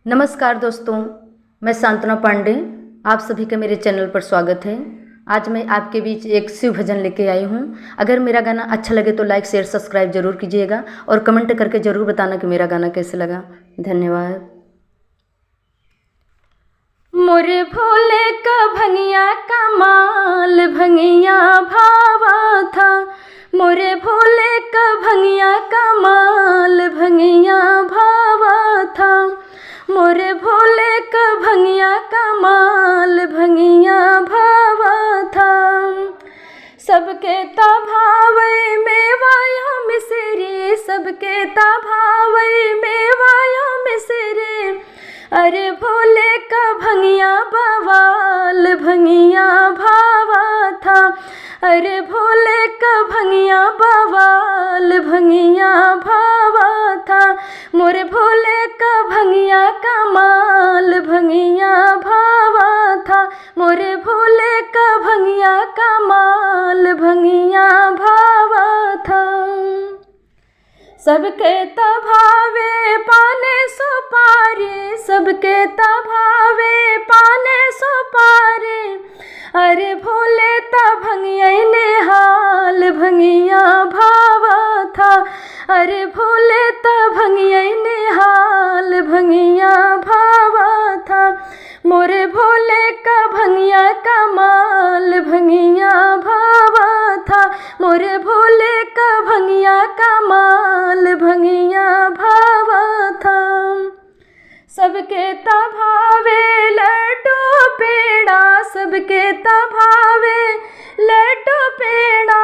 नमस्कार दोस्तों, मैं सांत्वना पांडे। आप सभी का मेरे चैनल पर स्वागत है। आज मैं आपके बीच एक शिव भजन लेके आई हूँ। अगर मेरा गाना अच्छा लगे तो लाइक शेयर सब्सक्राइब जरूर कीजिएगा और कमेंट करके ज़रूर बताना कि मेरा गाना कैसे लगा। धन्यवाद। मोरे भोले का भंगिया का माल भंगिया भावा था। मोरे भोले का भंगिया का माल भंगिया भावा था। मोरे भोले का भंगिया का माल भंगिया भावा था। सबके भावे मेवाया मिसरे, सबके भावे मेवाया मिसरे। अरे भोले का भंगिया बवाल भंगिया भावा था। अरे भोले का भंगिया बवाल भंगिया भावा था। मोरे भोले का भंगिया का माल भंगिया भावा था। मोरे भोले का भंगिया का माल भंगिया भावा था। सबके भावे पाने सुपारी, सबके भावे पाने सुपारी। अरे भोले भंगिया निहाल भंगिया भावा था। अरे भोले भंगिया निहाल भंगिया भावा था। मोरे भोले का भंगिया का माल भंगिया भावा था। मोरे भोले का भंगिया का माल भंगिया भावा था। सबके भावे लड्डू पेड़ा, सबके भावे लड्डू पेड़ा।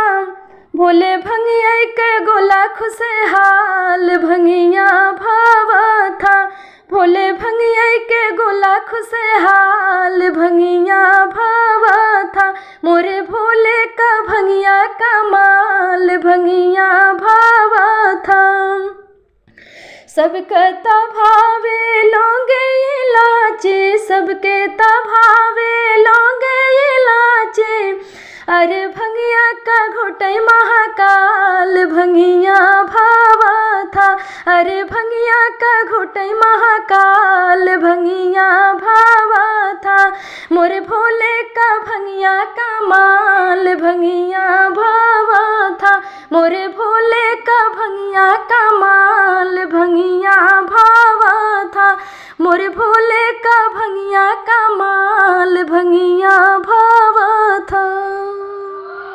भोले भंगिया के गोला खुशहाल भंगिया भावा था। भोले भंगिया के गोला खुशहाल भंगिया भावा था। मोरे भोले का भंगिया का माल भंगिया भावा था। सबके भावे लौंगे इलाचे, सबके भावे लौंगे इलाचे। अरे भंगिया का घोटे महाकाल भंगिया भावा था। अरे भंगिया का घोटे महाकाल भंगिया भावा था। मोरे भोले का भंगिया का माल भंगिया भावा था। मोरे